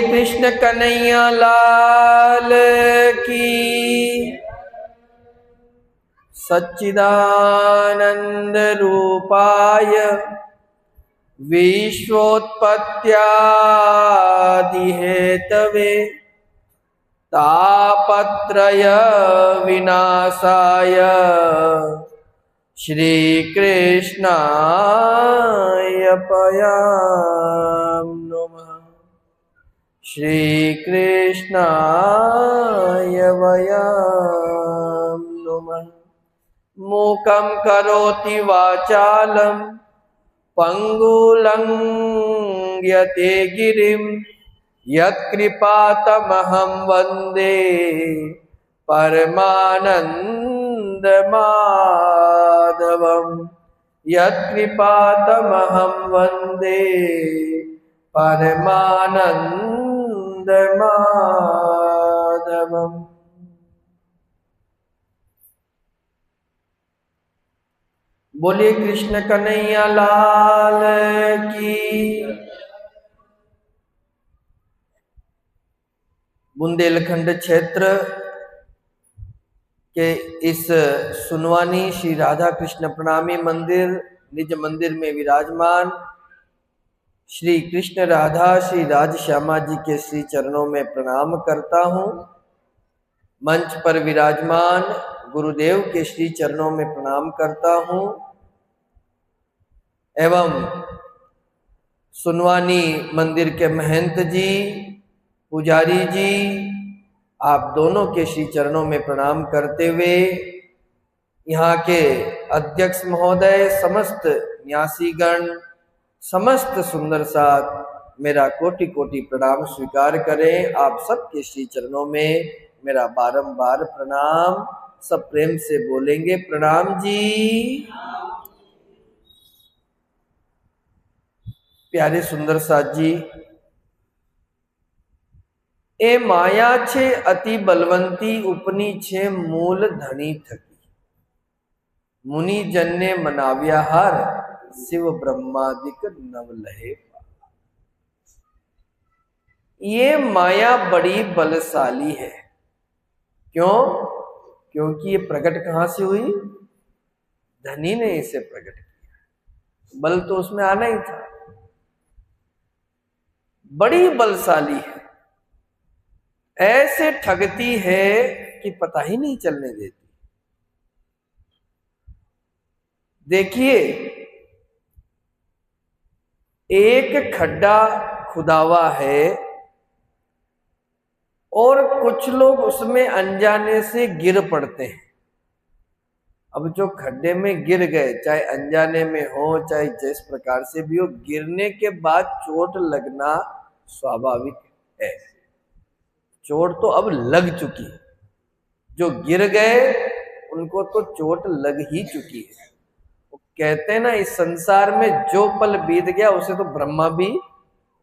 कृष्ण कन्हैया लाल की। सच्चिदानंद रूपाय विश्वोत्पत्त्यादिहेतवे तापत्रय विनाशाय श्री कृष्णाय पयाम नमः। श्री कृष्णाय वयं नमः। मूकं करोति वाचालं पंगुलंघ्यते गिरिं यत्कृपातमहं वन्दे परमानन्दमाधवं। यत्कृपातमहं वन्दे परमानन्दमाधवम्। बोलिए कृष्ण कन्हैया लाल की। बुंदेलखंड क्षेत्र के इस सुनवानी श्री राधा कृष्ण प्रणामी मंदिर निज मंदिर में विराजमान श्री कृष्ण राधा श्री राज श्यामा जी के श्री चरणों में प्रणाम करता हूँ। मंच पर विराजमान गुरुदेव के श्री चरणों में प्रणाम करता हूँ एवं सुनवानी मंदिर के महंत जी, पुजारी जी, आप दोनों के श्री चरणों में प्रणाम करते हुए यहाँ के अध्यक्ष महोदय, समस्त न्यासीगण, समस्त सुंदर साथ मेरा कोटि कोटि प्रणाम स्वीकार करें। आप सबके श्री चरणों में मेरा बारंबार प्रणाम। सब प्रेम से बोलेंगे प्रणाम जी। प्यारे सुंदर साथ जी, ए माया छे अति बलवंती उपनी छे मूल धनी थकी। मुनि जन ने मनाव्या हार शिव ब्रह्मादिक नव लहे। ये माया बड़ी बलशाली है। क्यों? क्योंकि ये प्रकट कहां से हुई? धनी ने इसे प्रकट किया। बल तो उसमें आना ही था। बड़ी बलशाली है, ऐसे ठगती है कि पता ही नहीं चलने देती। देखिए, एक खड्डा खुदावा है और कुछ लोग उसमें अनजाने से गिर पड़ते हैं। अब जो खड्डे में गिर गए, चाहे अनजाने में हो चाहे जिस प्रकार से भी हो, गिरने के बाद चोट लगना स्वाभाविक है। चोट तो अब लग चुकी है। जो गिर गए उनको तो चोट लग ही चुकी है। वो कहते हैं ना, इस संसार में जो पल बीत गया उसे तो ब्रह्मा भी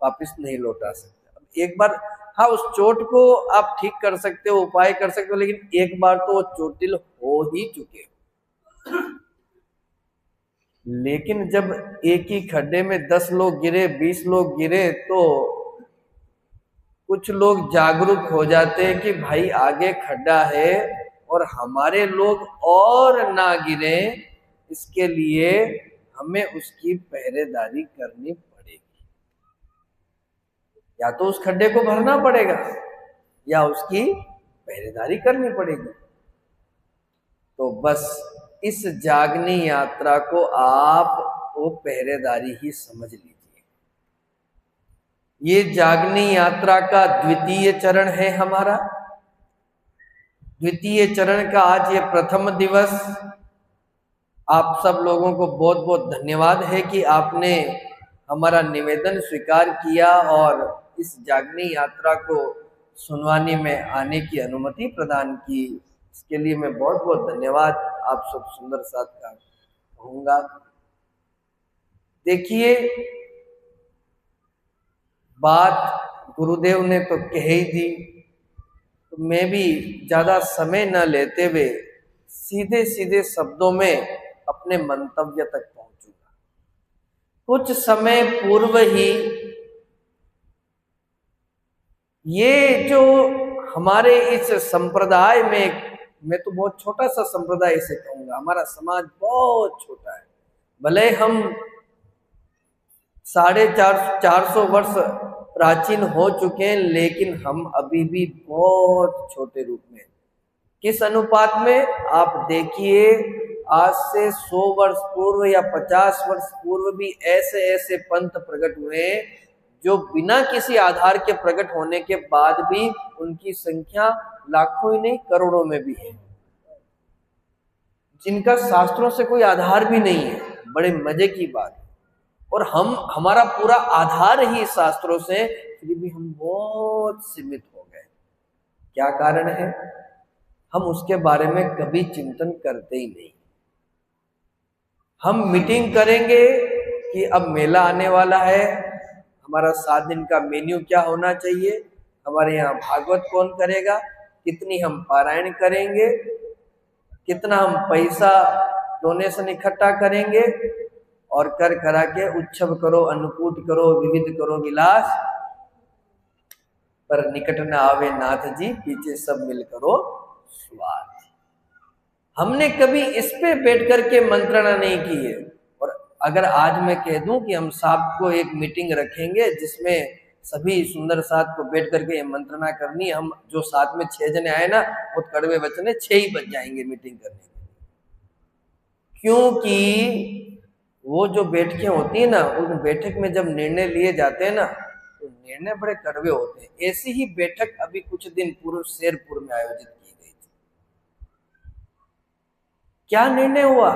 वापस नहीं लौटा सकता। एक बार हाँ, उस चोट को आप ठीक कर सकते हो, उपाय कर सकते हो, लेकिन एक बार तो वो चोटिल हो ही चुके हो। लेकिन जब एक ही खड्डे में 10 लोग गिरे, 20 लोग गिरे, तो कुछ लोग जागरूक हो जाते हैं कि भाई आगे खड्डा है और हमारे लोग और ना गिरे, इसके लिए हमें उसकी पहरेदारी करनी पड़ेगी। या तो उस खड्डे को भरना पड़ेगा या उसकी पहरेदारी करनी पड़ेगी। तो बस इस जागनी यात्रा को आप वो पहरेदारी ही समझ लीजिए। ये जागनी यात्रा का द्वितीय चरण है हमारा। द्वितीय चरण का आज ये प्रथम दिवस। आप सब लोगों को बहुत बहुत धन्यवाद है कि आपने हमारा निवेदन स्वीकार किया और इस जागनी यात्रा को सुनवानी में आने की अनुमति प्रदान की। इसके लिए मैं बहुत बहुत धन्यवाद आप सब सुंदर साथ का कहूँगा। देखिए, बात गुरुदेव ने तो कह ही दी, तो मैं भी ज्यादा समय न लेते हुए सीधे सीधे शब्दों में अपने मंतव्य तक पहुंचूंगा। कुछ समय पूर्व ही ये जो हमारे इस संप्रदाय में, मैं तो बहुत छोटा सा संप्रदाय इसे कहूंगा, हमारा समाज बहुत छोटा है, भले हम 450 वर्ष प्राचीन हो चुके हैं, लेकिन हम अभी भी बहुत छोटे रूप में। किस अनुपात में? आप देखिए, आज से 100 वर्ष पूर्व या 50 वर्ष पूर्व भी ऐसे ऐसे पंथ प्रकट हुए जो बिना किसी आधार के प्रकट होने के बाद भी उनकी संख्या लाखों ही नहीं करोड़ों में भी है, जिनका शास्त्रों से कोई आधार भी नहीं है। बड़े मजे की बात। और हमारा पूरा आधार ही शास्त्रों से, फिर भी हम बहुत सीमित हो गए। क्या कारण है? हम उसके बारे में कभी चिंतन करते ही नहीं। हम मीटिंग करेंगे कि अब मेला आने वाला है, हमारा 7 दिन का मेन्यू क्या होना चाहिए, हमारे यहाँ भागवत कौन करेगा, कितनी हम पारायण करेंगे, कितना हम पैसा डोनेशन इकट्ठा करेंगे, और कर करा के उत्सव करो, अन्नकूट करो, विविध करो विलास, पर निकट न आवे नाथ जी, पीछे सब मिल करो स्वार्थ। हमने कभी इस पे बैठ करके मंत्रणा नहीं की है। और अगर आज मैं कह दूं कि हम साहब को एक मीटिंग रखेंगे जिसमें सभी सुंदर साथ को बैठ करके मंत्रणा करनी, हम जो साथ में 6 जने आए ना, वो कड़वे वचन 6 ही बज जाएंगे मीटिंग करने के। क्योंकि वो जो बैठकें होती है ना, उन बैठक में जब निर्णय लिए जाते हैं ना, तो निर्णय बड़े कड़वे होते हैं। ऐसी ही बैठक अभी कुछ दिन पूर्व शेरपुर में आयोजित की गई थी। क्या निर्णय हुआ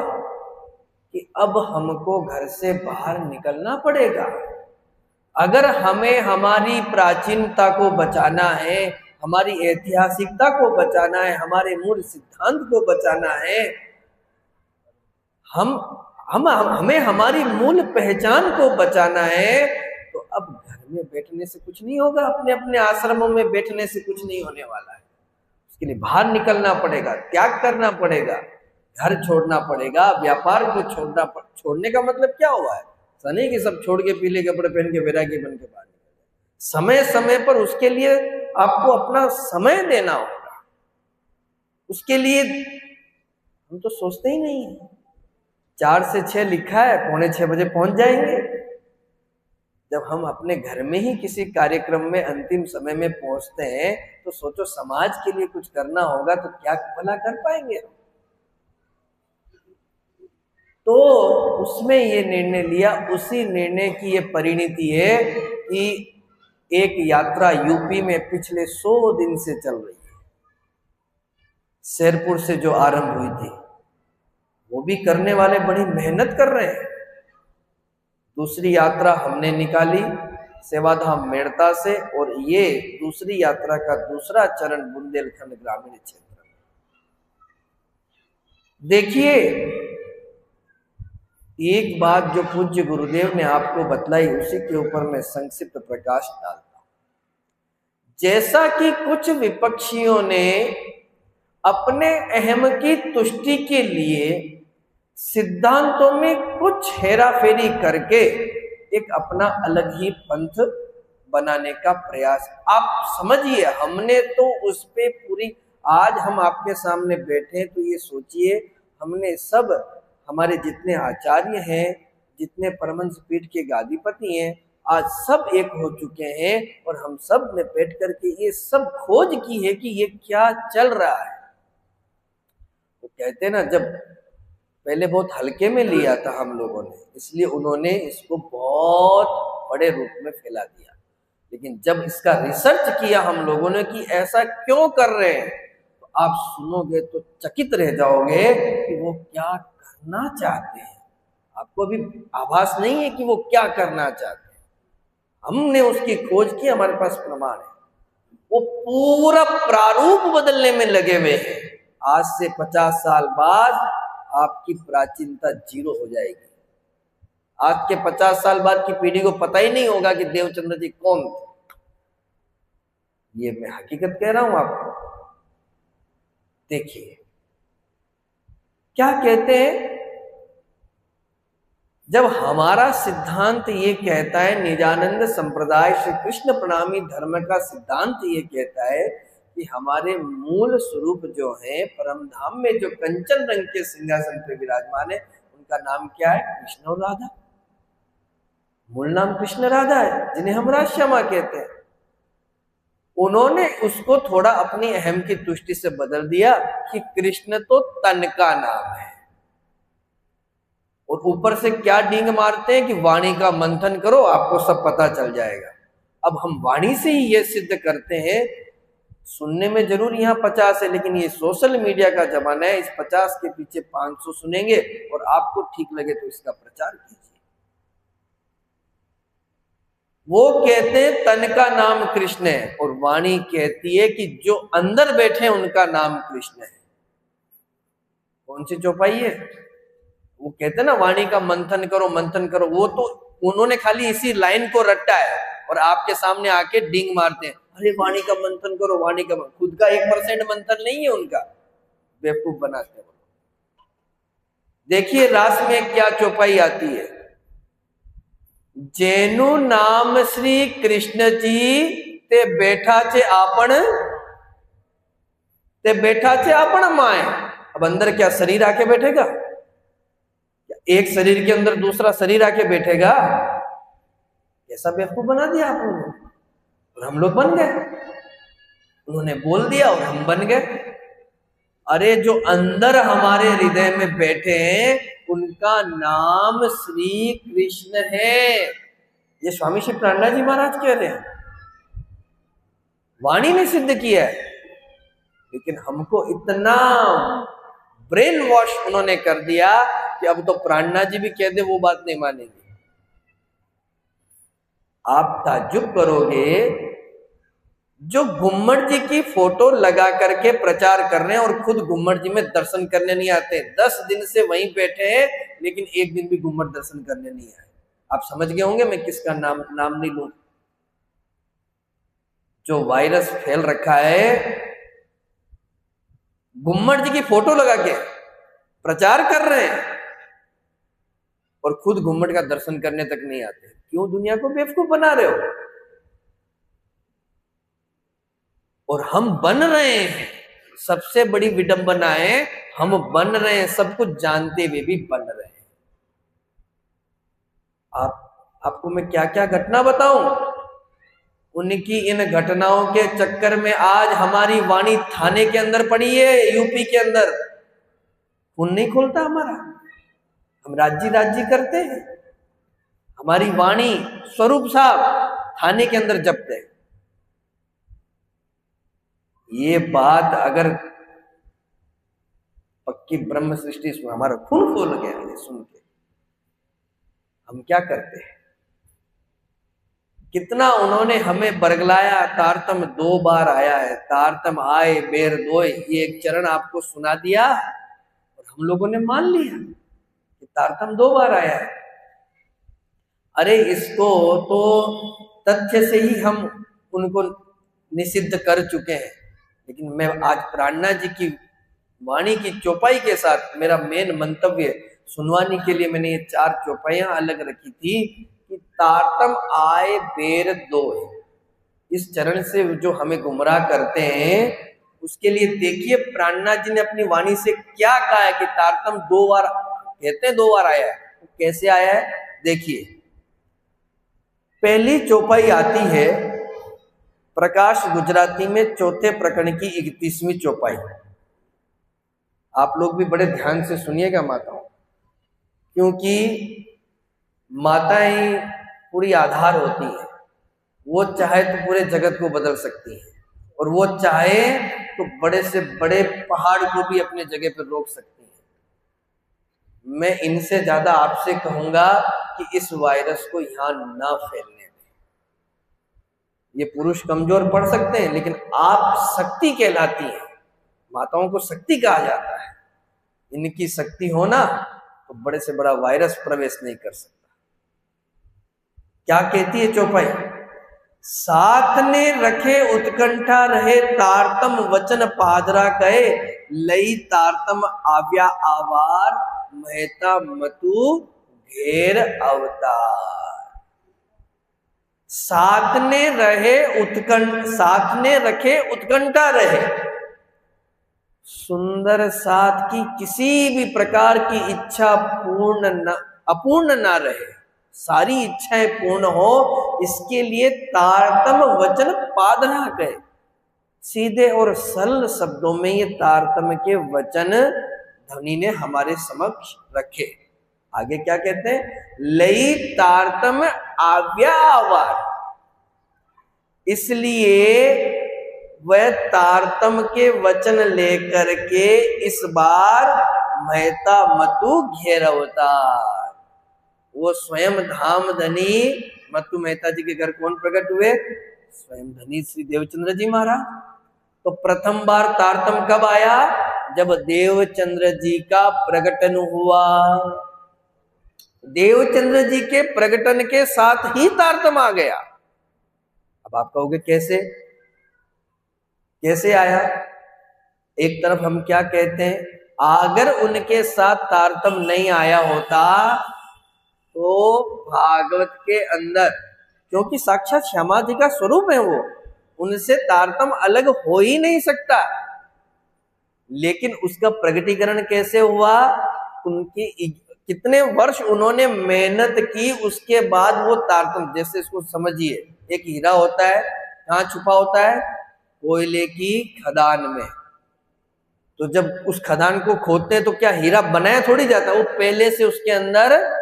कि अब हमको घर से बाहर निकलना पड़ेगा। अगर हमें हमारी प्राचीनता को बचाना है, हमारी ऐतिहासिकता को बचाना है, हमारे मूल सिद्धांत को बचाना है, हमें हमारी मूल पहचान को बचाना है, तो अब घर में बैठने से कुछ नहीं होगा, अपने अपने आश्रमों में बैठने से कुछ नहीं होने वाला है। उसके लिए बाहर निकलना पड़ेगा, त्याग करना पड़ेगा, घर छोड़ना पड़ेगा, व्यापार को छोड़ने का मतलब क्या हुआ है? सनी कि सब छोड़ के पीले कपड़े पहन के वैरागी बन के बाहर निकल। समय समय पर उसके लिए आपको अपना समय देना होगा। उसके लिए हम तो सोचते ही नहीं है। 4 से 6 लिखा है, 5:45 बजे पहुंच जाएंगे। जब हम अपने घर में ही किसी कार्यक्रम में अंतिम समय में पहुंचते हैं, तो सोचो समाज के लिए कुछ करना होगा तो क्या भला कर पाएंगे। तो उसमें ये निर्णय लिया, उसी निर्णय की ये परिणति है कि एक यात्रा यूपी में पिछले 100 दिन से चल रही है, शेरपुर से जो आरंभ हुई थी। वो भी करने वाले बड़ी मेहनत कर रहे हैं। दूसरी यात्रा हमने निकाली सेवाधाम मेड़ता से, और ये दूसरी यात्रा का दूसरा चरण बुंदेलखंड ग्रामीण क्षेत्र में। देखिए, एक बात जो पूज्य गुरुदेव ने आपको बतलाई, उसी के ऊपर मैं संक्षिप्त प्रकाश डालता हूं। जैसा कि कुछ विपक्षियों ने अपने अहम की तुष्टि के लिए सिद्धांतों में कुछ हेराफेरी करके एक अपना अलग ही पंथ बनाने का प्रयास, आप समझिए, हमने तो उस पे पूरी, आज हम आपके सामने बैठे तो ये सोचिए, हमने सब, हमारे जितने आचार्य हैं, जितने परमहंस पीठ के गादीपति हैं, आज सब एक हो चुके हैं, और हम सब ने बैठ करके ये सब खोज की है कि ये क्या चल रहा है। वो कहते हैं ना, जब पहले बहुत हल्के में लिया था हम लोगों ने, इसलिए उन्होंने इसको बहुत बड़े रूप में फैला दिया। लेकिन जब इसका रिसर्च किया हम लोगों ने कि ऐसा क्यों कर रहे हैं, तो आप सुनोगे तो चकित रह जाओगे कि वो क्या करना चाहते हैं। आपको भी आभास नहीं है कि वो क्या करना चाहते हैं। हमने उसकी खोज की, हमारे पास प्रमाण है। वो पूरा प्रारूप बदलने में लगे हुए हैं। आज से 50 साल बाद आपकी प्राचीनता 0 हो जाएगी। आज के 50 साल बाद की पीढ़ी को पता ही नहीं होगा कि देवचंद्र जी कौन थे। ये मैं हकीकत कह रहा हूं आपको। देखिए क्या कहते हैं, जब हमारा सिद्धांत ये कहता है, निजानंद संप्रदाय श्री कृष्ण प्रणामी धर्म का सिद्धांत ये कहता है कि हमारे मूल स्वरूप जो है परम धाम में जो कंचन रंग के सिंहासन पे विराजमान है, उनका नाम क्या है? कृष्ण और राधा। मूल नाम कृष्ण राधा है, जिन्हें हम राश्यामा कहते हैं। उन्होंने उसको थोड़ा अपनी अहम की तुष्टि से बदल दिया कि कृष्ण तो तन का नाम है, और ऊपर से क्या डींग मारते हैं कि वाणी का मंथन करो, आपको सब पता चल जाएगा। अब हम वाणी से ही ये सिद्ध करते हैं। सुनने में जरूर यहाँ 50 है, लेकिन ये सोशल मीडिया का जमाना है। इस 50 के पीछे 500 सुनेंगे, और आपको ठीक लगे तो इसका प्रचार कीजिए। वो कहते हैं तन का नाम कृष्ण है, और वाणी कहती है कि जो अंदर बैठे हैं उनका नाम कृष्ण है। कौन सी चौपाई है? वो कहते हैं ना, वाणी का मंथन करो, मंथन करो। वो तो उन्होंने खाली इसी लाइन को रट्टा है, और आपके सामने आके डींग मारते हैं, अरे वाणी का मंथन करो, वाणी का। खुद का 1% मंथन नहीं है उनका, बेवकूफ बनाते हैं। देखिए रास में क्या चौपाई आती है, जेनु नाम श्री कृष्ण जी ते बैठा छे आपण माए। अब अंदर क्या शरीर आके बैठेगा? एक शरीर के अंदर दूसरा शरीर आके बैठेगा? ऐसा बेवकूफ बना दिया आप लोगों ने, और हम लोग बन गए। उन्होंने बोल दिया और हम बन गए। अरे जो अंदर हमारे हृदय में बैठे हैं उनका नाम श्री कृष्ण है। ये स्वामी श्री प्राणनाथ जी महाराज कह रहे हैं, वाणी ने सिद्ध किया है। लेकिन हमको इतना ब्रेन वॉश उन्होंने कर दिया कि अब तो प्राणनाथ जी भी कह दे वो बात नहीं मानेंगे। आप ताज्जुब करोगे, जो गुम्मट जी की फोटो लगा करके प्रचार कर रहे हैं और खुद गुम्मट जी में दर्शन करने नहीं आते। 10 दिन से वहीं बैठे हैं, लेकिन एक दिन भी गुम्मट दर्शन करने नहीं आए। आप समझ गए होंगे मैं किसका नाम नहीं लूं। जो वायरस फैल रखा है, गुम्मट जी की फोटो लगा के प्रचार कर रहे हैं और खुद गुम्मट का दर्शन करने तक नहीं आते। क्यों दुनिया को बेवकूफ बना रहे हो? और हम बन रहे हैं। सबसे बड़ी विडंबना है, हम बन रहे हैं, सब कुछ जानते हुए भी बन रहे हैं। आपको मैं क्या क्या घटना बताऊं? उनकी इन घटनाओं के चक्कर में आज हमारी वाणी थाने के अंदर पड़ी है, यूपी के अंदर। खून नहीं खोलता हमारा, हम राज्य करते हैं। हमारी वाणी स्वरूप साहब थाने के अंदर जब्त है। ये बात अगर पक्की ब्रह्म सृष्टि में हमारा खून खोल गया ये सुन के, हम क्या करते हैं? कितना उन्होंने हमें बरगलाया। तारतम 2 बार आया है, तारतम आए बेर दोय, ये एक चरण आपको सुना दिया और हम लोगों ने मान लिया कि तारतम 2 बार आया है। अरे इसको तो तथ्य से ही हम उनको निषिद्ध कर चुके हैं। लेकिन मैं आज प्राणनाथ जी की वाणी की चौपाई के साथ मेरा मेन मंतव्य सुनवाने के लिए मैंने ये 4 चौपाइयां अलग रखी थी कि तारतम आए बेर दोय, इस चरण से जो हमें गुमराह करते हैं उसके लिए देखिए प्राणनाथ जी ने अपनी वाणी से क्या कहा है कि तारतम 2 बार कहते हैं, 2 बार आया है। तो कैसे आया है देखिए। पहली चौपाई आती है प्रकाश गुजराती में 4थे प्रकरण की 31वीं चौपाई। आप लोग भी बड़े ध्यान से सुनिएगा माताओं, क्योंकि माताएं पूरी आधार होती हैं। वो चाहे तो पूरे जगत को बदल सकती हैं, और वो चाहे तो बड़े से बड़े पहाड़ को भी अपने जगह पर रोक सकती हैं। मैं इनसे ज्यादा आपसे कहूंगा कि इस वायरस को यहां ना फैलने दें। ये पुरुष कमजोर पड़ सकते हैं, लेकिन आप शक्ति कहलाती हैं। माताओं को शक्ति कहा जाता है। इनकी शक्ति होना तो बड़े से बड़ा वायरस प्रवेश नहीं कर सकता। क्या कहती है चौपाई? साथ ने रखे उत्कंठा रहे तारतम वचन पादरा कहे, लई तारतम आव्या आवार महता मतु घेर अवतार। सातने रखे उत्कंठा रहे। सुंदर साथ की किसी भी प्रकार की इच्छा अपूर्ण ना रहे, सारी इच्छाएं पूर्ण हो, इसके लिए तारतम वचन पादना कहे। सीधे और सरल शब्दों में ये तारतम के वचन ध्वनि ने हमारे समक्ष रखे। आगे क्या कहते हैं? लई तारतम आव्यावार। इसलिए वह तारतम के वचन लेकर के इस बार महता मतु घेर अवतार। वो स्वयं धाम धनी मतु मेहता जी के घर कौन प्रकट हुए? स्वयं धनी श्री देवचंद्र जी महाराज। तो प्रथम बार तारतम कब आया? जब देवचंद्र जी का प्रकटन हुआ। देवचंद्र जी के प्रकटन के साथ ही तारतम आ गया। अब आप कहोगे कैसे आया? एक तरफ हम क्या कहते हैं, अगर उनके साथ तारतम नहीं आया होता तो भागवत के अंदर, क्योंकि साक्षात श्यामा जी का स्वरूप है वो, उनसे तारतम अलग हो ही नहीं सकता। लेकिन उसका प्रकटीकरण कैसे हुआ? उनकी कितने वर्ष उन्होंने मेहनत की, उसके बाद वो तारतम, जैसे इसको समझिए, एक हीरा होता है, कहाँ छुपा होता है? कोयले की खदान में। तो जब उस खदान को खोदते हैं तो क्या हीरा बनाया थोड़ी जाता है, वो पहले से उसके अंदर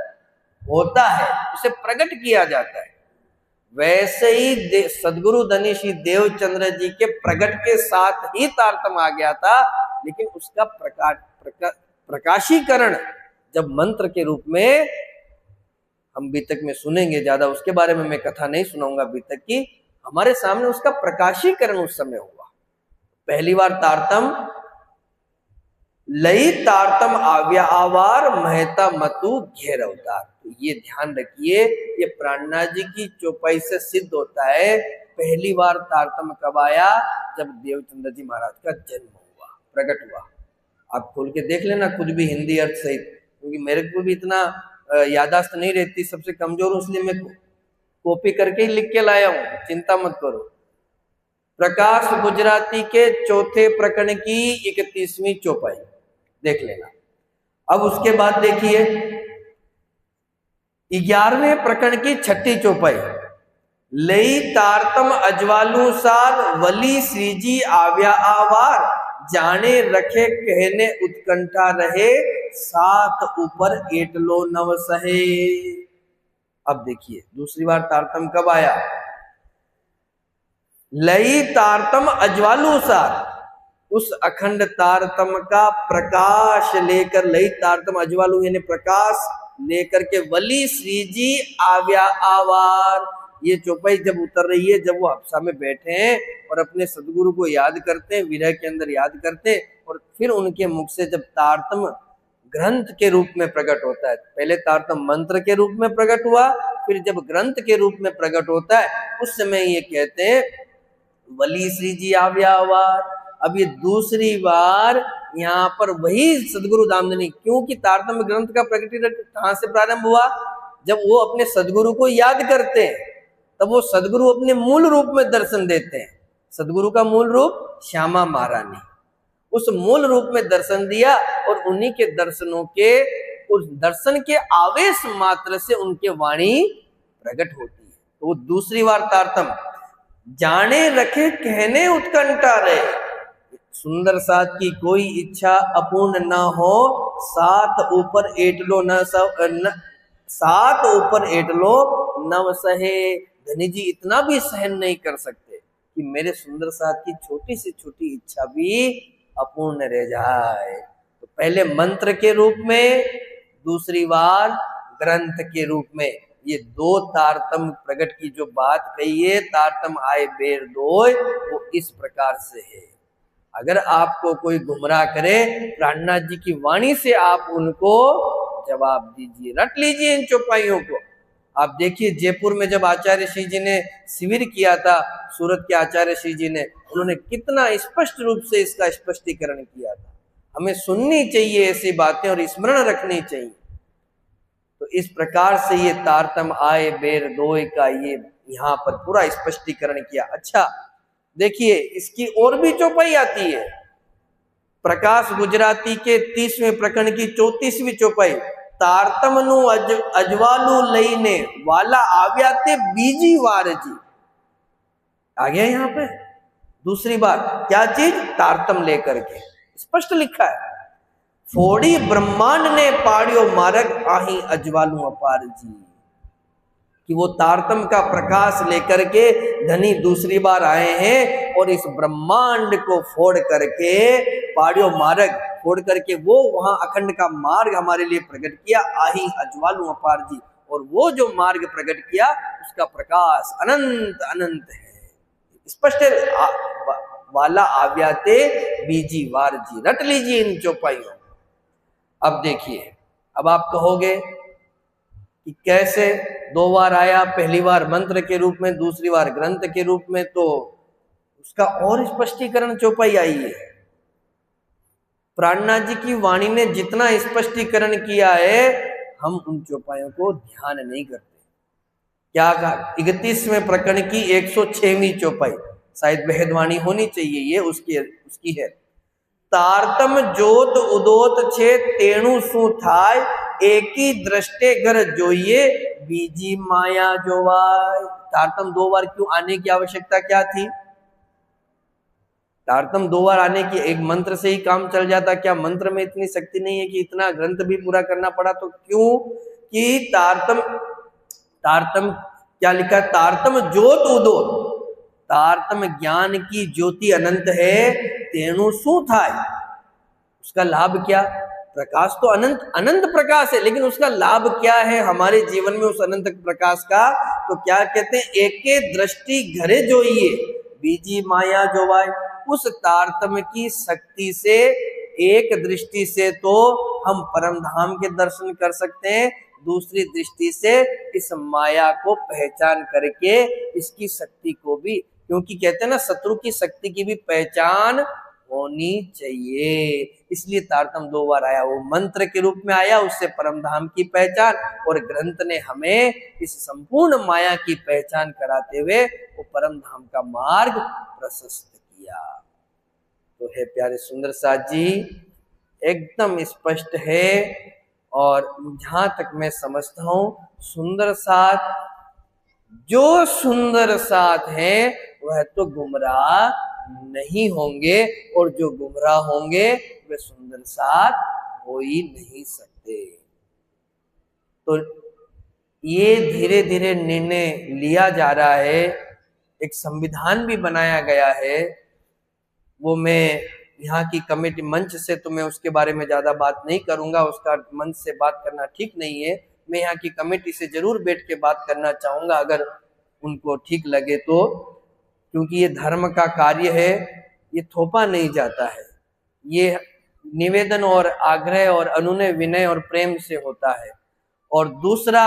होता है, उसे प्रकट किया जाता है। वैसे ही सदगुरु धनी श्री देवचंद्र जी के प्रकट के साथ ही तारतम आ गया था, लेकिन उसका प्रकाशीकरण जब मंत्र के रूप में हम बीतक में सुनेंगे, ज्यादा उसके बारे में मैं कथा नहीं सुनाऊंगा बीतक की, हमारे सामने उसका प्रकाशीकरण उस समय हुआ। पहली बार तारतम लई तारतम आव्या आवार महता मतु घेर अवतार। तो ये ध्यान रखिए, ये प्राणनाथ जी की चौपाई से सिद्ध होता है। पहली बार तारतम कब आया? जब देवचंद्र जी महाराज का जन्म हुआ, प्रकट हुआ। आप खोल के देख लेना कुछ भी हिंदी अर्थ सहित, क्योंकि मेरे को भी इतना यादाश्त नहीं रहती, सबसे कमजोर हूं, इसलिए मैं कॉपी करके ही लिख के लाया हूं, चिंता मत करो। प्रकाश गुजराती के चौथे प्रकरण की 31वीं चौपाई देख लेना। अब उसके बाद देखिए 11वें प्रकरण की 6ठी चौपाई, लई तारतम अजवालुसार वली श्रीजी आव्या आवार, जाने रखे कहने उत्कंठा रहे, साथ ऊपर एटलो नव सहे। अब देखिए दूसरी बार तारतम कब आया? लई तारतम अजवालुसार, उस अखंड तारतम का प्रकाश लेकर, लई तारतम अजवालु यानी प्रकाश लेकर के वली श्रीजी आव्या आवार। ये चौपाई जब उतर रही है, जब वो हफ्सा में बैठे हैं और अपने सदगुरु को याद करते हैं, विरह के अंदर याद करते हैं, और फिर उनके मुख से जब तारतम ग्रंथ के रूप में प्रकट होता है, पहले तारतम मंत्र के रूप में प्रकट हुआ, फिर जब ग्रंथ के रूप में प्रकट होता है, उस समय ये कहते हैं वली श्रीजी आव्या आवार। अब ये दूसरी बार यहाँ पर वही सदगुरु दामदनी, क्योंकि तारतम ग्रंथ का प्रकटीकरण कहाँ से प्रारंभ हुआ? जब वो अपने सदगुरु को याद करते हैं, तब वो सदगुरु अपने मूल रूप में दर्शन देते हैं। सदगुरु का मूल रूप श्यामा महारानी, उस मूल रूप में दर्शन दिया, और उन्हीं के दर्शनों के, उस दर्शन के आवेश मात्र से उनके वाणी प्रकट होती है। तो वो दूसरी बार तारतम, जाने रखे कहने उत्कंठा रहे, सुंदर साथ की कोई इच्छा अपूर्ण न हो, साथ ऊपर एटलो साथ ऊपर एटलो नव सहे। धनी जी इतना भी सहन नहीं कर सकते कि मेरे सुंदर साथ की छोटी से छोटी इच्छा भी अपूर्ण रह जाए। तो पहले मंत्र के रूप में, दूसरी बार ग्रंथ के रूप में, ये दो तारतम प्रकट की जो बात कही है, तारतम आए बेर दोय, वो इस प्रकार से है। अगर आपको कोई गुमराह करे, प्राणनाथ जी की वाणी से आप उनको जवाब दीजिए, रट लीजिए इन चौपाइयों को। आप देखिए जयपुर में जब आचार्य श्री जी ने शिविर किया था, सूरत के आचार्य श्री जी ने, उन्होंने कितना स्पष्ट रूप से इसका स्पष्टीकरण किया था। हमें सुननी चाहिए ऐसी बातें और स्मरण रखनी चाहिए। तो इस प्रकार से ये तारतम आए बेर दोय का ये यहाँ पर पूरा स्पष्टीकरण किया। अच्छा देखिए, इसकी और भी चौपाई आती है। प्रकाश गुजराती के 30वें प्रकरण की 34वीं चौपाई, तारतम नु अजवालू लईने वाला आव्या ते बीजी वार जी। आ गया यहाँ पे दूसरी बार क्या चीज, तारतम लेकर के स्पष्ट लिखा है, फोड़ी ब्रह्मांड ने पाड़ियो मार्ग आही अजवालू अपार जी, कि वो तारतम का प्रकाश लेकर के धनी दूसरी बार आए हैं और इस ब्रह्मांड को फोड़ करके, पाड़ियो मार्ग फोड़ करके वो वहां अखंड का मार्ग हमारे लिए प्रकट किया, आही अजवालू अपार जी। और वो जो मार्ग प्रकट किया उसका प्रकाश अनंत अनंत है। स्पष्ट वाला आव्याते बीजी वार जी, रट लीजिए इन चौपाइयों। अब देखिए, अब आप कहोगे कि कैसे दो बार आया, पहली बार मंत्र के रूप में, दूसरी बार ग्रंथ के रूप में, तो उसका और स्पष्टीकरण चौपाई आई है। प्राणनाथ जी की वाणी ने जितना स्पष्टीकरण किया है हम उन चौपाइयों को ध्यान नहीं करते। क्या कहा, 31वें प्रकरण की 106वीं चौपाई, शायद भेदवाणी होनी चाहिए, ये उसकी है। तारतम जोत उदोत छे तेणु सु थाय, एक ही दृष्टे घर जोइए बीजी माया जोवाय। तारतम दो बार क्यों आने की आवश्यकता क्या थी? तारतम दो बार आने की, एक मंत्र से ही काम चल जाता क्या? मंत्र में इतनी शक्ति नहीं है कि इतना ग्रंथ भी पूरा करना पड़ा? तो क्यों कि तारतम क्या लिखा, तारतम ज्योत उदोत, तारतम ज्ञान की ज्योति अनंत है, तेणु सु थाय, उसका लाभ क्या? प्रकाश तो अनंत अनंत प्रकाश है, लेकिन उसका लाभ क्या है हमारे जीवन में उस अनंत प्रकाश का? तो क्या कहते हैं, एके दृष्टि घरे जोइए बीजी माया जोवाय। उस तारतम की शक्ति से, एक दृष्टि से तो हम परम धाम के दर्शन कर सकते हैं, दूसरी दृष्टि से इस माया को पहचान करके इसकी शक्ति को भी, क्योंकि कहते हैं ना शत्रु की शक्ति की भी पहचान होनी चाहिए, इसलिए तारतम दो बार आया। वो मंत्र के रूप में आया, उससे परम धाम की पहचान, और ग्रंथ ने हमें इस संपूर्ण माया की पहचान कराते हुए वो परम धाम का मार्ग प्रशस्त किया। तो है प्यारे सुंदर साथ जी, एकदम स्पष्ट है। और जहां तक मैं समझता हूं, सुंदर साथ, जो सुंदर साथ है वह तो गुमराह नहीं होंगे, और जो गुमराह होंगे वे सुंदर साथ हो ही नहीं सकते। तो ये धीरे धीरे निर्णय लिया जा रहा है, एक संविधान भी बनाया गया है। वो मैं यहाँ की कमेटी मंच से, तो मैं उसके बारे में ज्यादा बात नहीं करूंगा, उसका मंच से बात करना ठीक नहीं है। मैं यहाँ की कमेटी से जरूर बैठ के बात करना चाहूंगा अगर उनको ठीक लगे तो, क्योंकि ये धर्म का कार्य है, ये थोपा नहीं जाता है, ये निवेदन और आग्रह और अनुनय विनय और प्रेम से होता है। और दूसरा,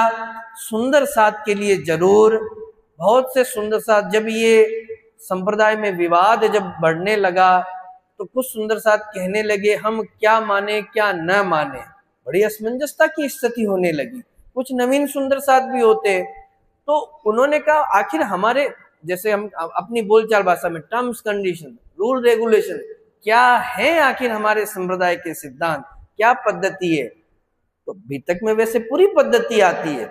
सुंदर साथ के लिए जरूर, बहुत से सुंदर साथ, जब ये संप्रदाय में विवाद जब बढ़ने लगा तो कुछ सुंदर साथ कहने लगे हम क्या माने क्या न माने, बड़ी असमंजसता की स्थिति होने लगी। कुछ नवीन सुंदर साथ भी होते, तो उन्होंने कहा आखिर हमारे, जैसे हम अपनी बोलचाल भाषा में टर्म्स कंडीशन रूल रेगुलेशन क्या है, आखिर हमारे संप्रदाय के सिद्धांत क्या पद्धति है? तो बीतक में वैसे पूरी पद्धति आती है,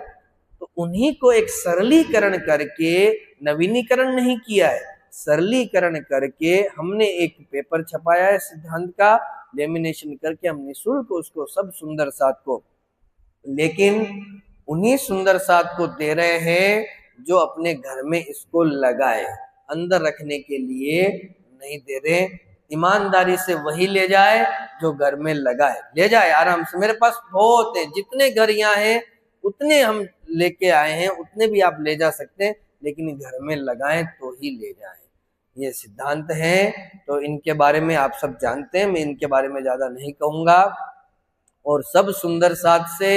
तो उन्हीं को एक सरलीकरण करके, नवीनीकरण नहीं किया है, सरलीकरण करके हमने एक पेपर छपाया है सिद्धांत का, लेमिनेशन करके हम निःशुल्क उसको सब सुंदर साथ को, लेकिन उन्हीं सुंदर साथ को दे रहे हैं जो अपने घर में इसको लगाए, अंदर रखने के लिए नहीं दे रहे। ईमानदारी से वही ले जाए जो घर में लगाए, ले जाए आराम से। मेरे पास बहुत है, जितने घर यहाँ हैं उतने हम लेके आए हैं, उतने भी आप ले जा सकते हैं, लेकिन घर में लगाएं तो ही ले जाएं। ये सिद्धांत हैं, तो इनके बारे में आप सब जानते हैं, मैं इनके बारे में ज्यादा नहीं कहूंगा। और सब सुंदर साथ से,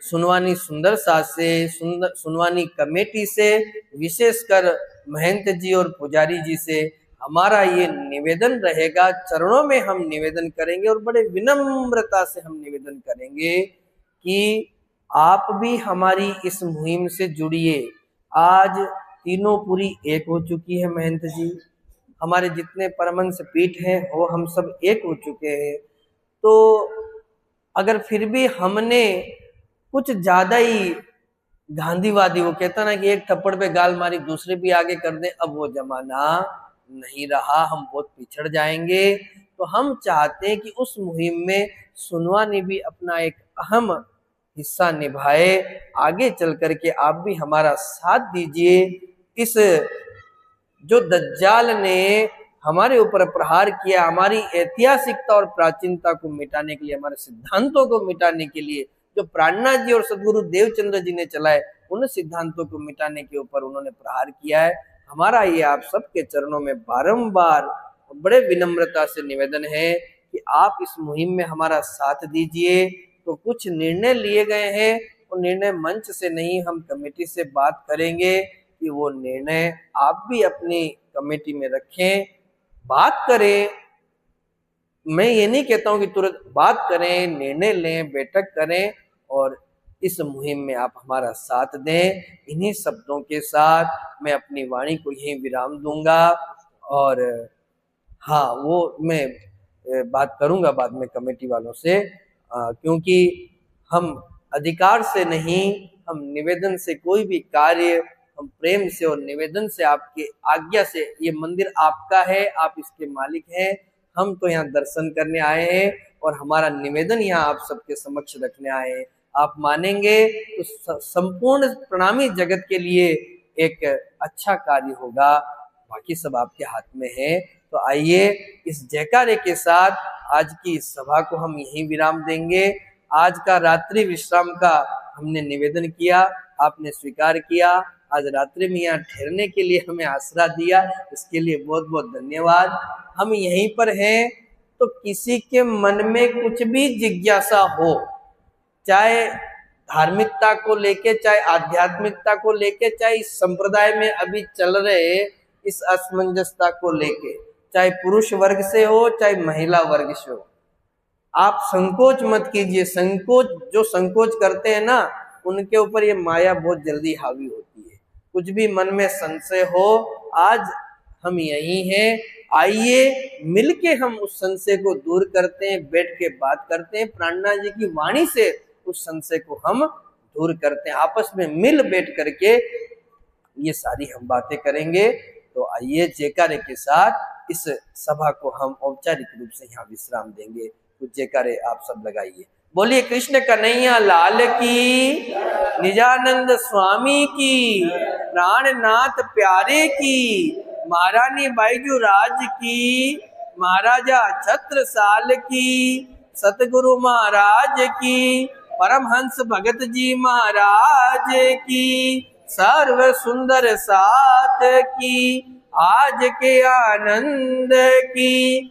सुनवानी सुंदर साथ से, सुनवानी कमेटी से, विशेषकर महंत जी और पुजारी जी से हमारा ये निवेदन रहेगा, चरणों में हम निवेदन करेंगे और बड़े विनम्रता से हम निवेदन करेंगे कि आप भी हमारी इस मुहिम से जुड़िए। आज तीनों पुरी एक हो चुकी है महंत जी, हमारे जितने परमहंस पीठ हैं वो हम सब एक हो चुके हैं। तो अगर फिर भी हमने कुछ ज्यादा ही गांधीवादी, वो कहता ना कि एक थप्पड़ पे गाल मारी दूसरे भी आगे कर दें, अब वो जमाना नहीं रहा, हम बहुत पिछड़ जाएंगे। तो हम चाहते हैं कि उस मुहिम में सुनवा ने भी अपना एक अहम हिस्सा निभाए। आगे चल करके आप भी हमारा साथ दीजिए। इस जो दज्जाल ने हमारे ऊपर प्रहार किया, हमारी ऐतिहासिकता और प्राचीनता को मिटाने के लिए, हमारे सिद्धांतों को मिटाने के लिए, जो प्राणनाथ जी और सदगुरु देवचंद्र जी ने चलाए, उन सिद्धांतों को मिटाने के ऊपर उन्होंने प्रहार किया है। हमारा ये आप सबके चरणों में बारंबार बड़े विनम्रता से निवेदन है कि आप इस मुहिम में हमारा साथ दीजिए। तो कुछ निर्णय लिए गए हैं, वो निर्णय मंच से नहीं, हम कमेटी से बात करेंगे कि वो निर्णय आप भी अपनी कमेटी में रखें, बात करें। मैं ये नहीं कहता हूं कि तुरंत बात करें, निर्णय लें, बैठक करें और इस मुहिम में आप हमारा साथ दें। इन्हीं शब्दों के साथ मैं अपनी वाणी को यहीं विराम दूंगा। और हाँ, वो मैं बात करूंगा बाद में कमेटी वालों से, क्योंकि हम अधिकार से नहीं, हम निवेदन से कोई भी कार्य, हम प्रेम से और निवेदन से, आपके आज्ञा से, ये मंदिर आपका है, आप इसके मालिक हैं, हम तो यहाँ दर्शन करने आए हैं और हमारा निवेदन यहाँ आप सबके समक्ष रखने आए हैं। आप मानेंगे तो संपूर्ण प्रणामी जगत के लिए एक अच्छा कार्य होगा, बाकी सब आपके हाथ में है। तो आइए इस जयकारे के साथ आज की इस सभा को हम यहीं विराम देंगे। आज का रात्रि विश्राम का हमने निवेदन किया, आपने स्वीकार किया, आज रात्रि में यहाँ ठहरने के लिए हमें आसरा दिया, इसके लिए बहुत बहुत धन्यवाद। हम यहीं पर हैं, तो किसी के मन में कुछ भी जिज्ञासा हो, चाहे धार्मिकता को लेके, चाहे आध्यात्मिकता को लेके, चाहे इस संप्रदाय में अभी चल रहे इस असमंजसता को लेके, चाहे पुरुष वर्ग से हो चाहे महिला वर्ग से हो, आप संकोच मत कीजिए। जो संकोच करते हैं ना, उनके ऊपर ये माया बहुत जल्दी हावी होती है। कुछ भी मन में संशय हो, आज हम यही हैं, आइए मिलके हम उस संशय को दूर करते हैं, बैठ के बात करते हैं, प्राणनाथ जी की वाणी से उस संशय को हम दूर करते हैं, आपस में मिल बैठ करके ये सारी हम बातें करेंगे। तो आइए जयकारे के साथ इस सभा को हम औपचारिक रूप से यहाँ विश्राम देंगे। कुछ जयकारे आप सब लगाइए। बोलिए कृष्ण कन्हैया लाल की, निजानंद स्वामी की, प्राणनाथ प्यारे की, महारानी बाईजू राज की, महाराजा छत्रसाल की, सतगुरु महाराज की, परमहंस भगत जी महाराज की, सर्व सुंदर साथ की, आज के आनंद की।